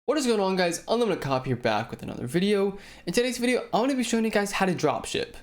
What is going on, guys? Unlimited Cop here, back with another video. In today's video, I'm going to be showing you guys how to dropship.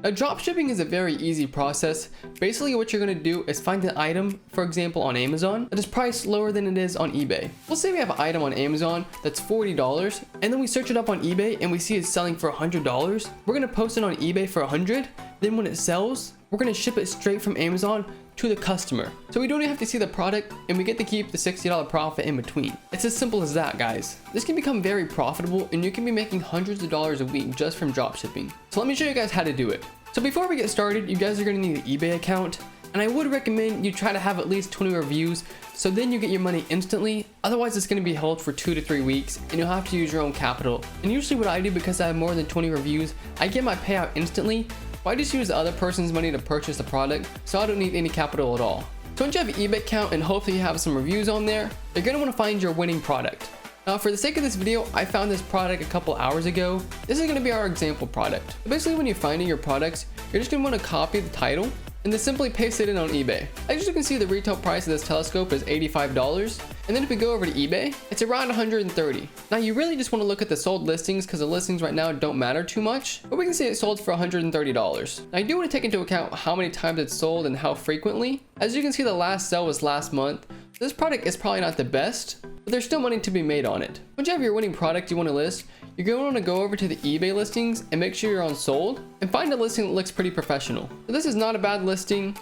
Now, dropshipping is a very easy process. Basically, what you're going to do is find an item, for example, on Amazon, that is priced lower than it is on eBay. Let's say we have an item on Amazon that's $40, and then we search it up on eBay and we see it's selling for $100. We're going to post it on eBay for $100. Then when it sells, we're going to ship it straight from Amazon to the customer. So we don't even have to see the product, and we get to keep the $60 profit in between. It's as simple as that, guys. This can become very profitable, and you can be making hundreds of dollars a week just from dropshipping. So let me show you guys how to do it. So before we get started, you guys are going to need an eBay account, and I would recommend you try to have at least 20 reviews, so then you get your money instantly. Otherwise, it's going to be held for 2 to 3 weeks, and you'll have to use your own capital. And usually what I do, because I have more than 20 reviews, I get my payout instantly. I just use the other person's money to purchase the product, so I don't need any capital at all. So once you have an eBay account and hopefully you have some reviews on there, you're going to want to find your winning product. Now, for the sake of this video, I found this product a couple hours ago. This is going to be our example product. Basically, when you're finding your products, you're just going to want to copy the title and then simply paste it in on eBay. As you can see, the retail price of this telescope is $85. And then if we go over to eBay, it's around $130. Now, you really just want to look at the sold listings, because the listings right now don't matter too much, but we can see it sold for $130. Now, you do want to take into account how many times it's sold and how frequently. As you can see, the last sale was last month. This product is probably not the best, but there's still money to be made on it. Once you have your winning product you want to list, you're going to want to go over to the eBay listings and make sure you're on sold and find a listing that looks pretty professional. So this is not a bad listing.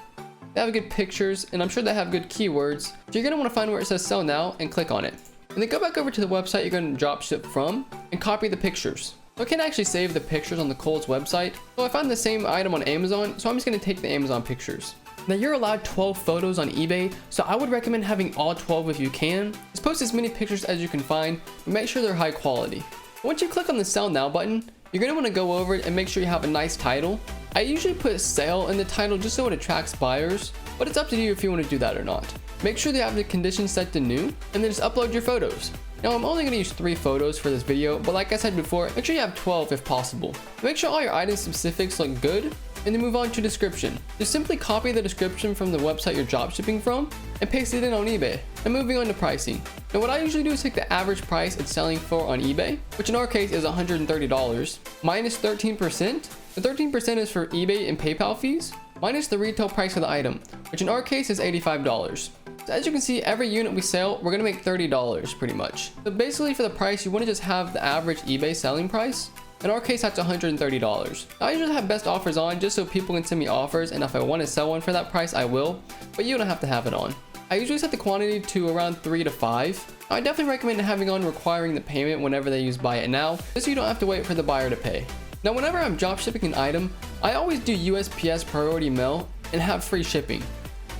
They have good pictures, and I'm sure they have good keywords. So you're going to want to find where it says sell now and click on it. And then go back over to the website you're going to dropship from and copy the pictures. So I can actually save the pictures on the Kohl's website. So I found the same item on Amazon, so I'm just going to take the Amazon pictures. Now, you're allowed 12 photos on eBay, so I would recommend having all 12 if you can. Just post as many pictures as you can find, but make sure they're high quality. Once you click on the sell now button, you're going to want to go over it and make sure you have a nice title. I usually put sale in the title just so it attracts buyers, but it's up to you if you want to do that or not. Make sure you have the conditions set to new, and then just upload your photos. Now, I'm only going to use 3 photos for this video, but like I said before, make sure you have 12 if possible. Make sure all your item specifics look good, and then move on to description. Just simply copy the description from the website you're dropshipping from and paste it in on eBay. And moving on to pricing. Now, what I usually do is take the average price it's selling for on eBay, which in our case is $130, minus 13%. The 13% is for eBay and PayPal fees, minus the retail price of the item, which in our case is $85. So as you can see, every unit we sell, we're gonna make $30 pretty much. So basically, for the price, you want to just have the average eBay selling price. In our case, that's $130. I usually have best offers on just so people can send me offers, and if I want to sell one for that price, I will, but you don't have to have it on. I usually set the quantity to around 3 to 5. I definitely recommend having on requiring the payment whenever they use buy it now, just so you don't have to wait for the buyer to pay. Now, whenever I'm dropshipping an item, I always do USPS priority mail and have free shipping.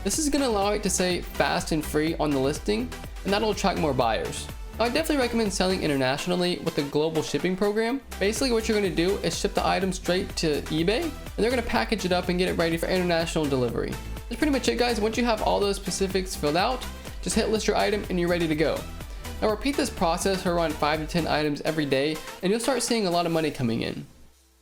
This is going to allow it to say fast and free on the listing, and that'll attract more buyers. I definitely recommend selling internationally with the global shipping program. Basically, what you're going to do is ship the item straight to eBay, and they're going to package it up and get it ready for international delivery. That's pretty much it, guys. Once you have all those specifics filled out, just hit list your item and you're ready to go. Now, repeat this process for around 5 to 10 items every day, and you'll start seeing a lot of money coming in.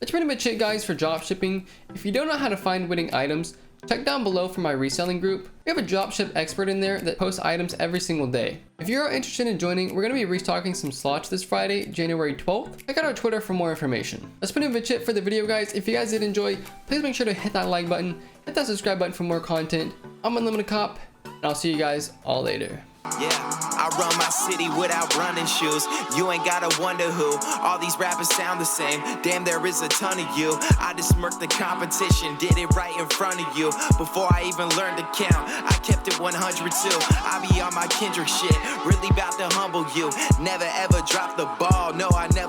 That's pretty much it, guys, for dropshipping. If you don't know how to find winning items, check down below for my reselling group. We have a dropship expert in there that posts items every single day. If you're interested in joining, we're going to be restocking some slots this Friday, January 12th. Check out our Twitter for more information. That's pretty much it for the video, guys. If you guys did enjoy, please make sure to hit that like button, hit that subscribe button for more content. I'm Unlimited Cop, and I'll see you guys all later. Yeah, I run my city without running shoes. You ain't gotta wonder who. All these rappers sound the same. Damn, there is a ton of you. I just smirked the competition, did it right in front of you. Before I even learned to count, I kept it 100 too. I be on my Kendrick shit, really about to humble you. Never ever drop the ball, no, I never.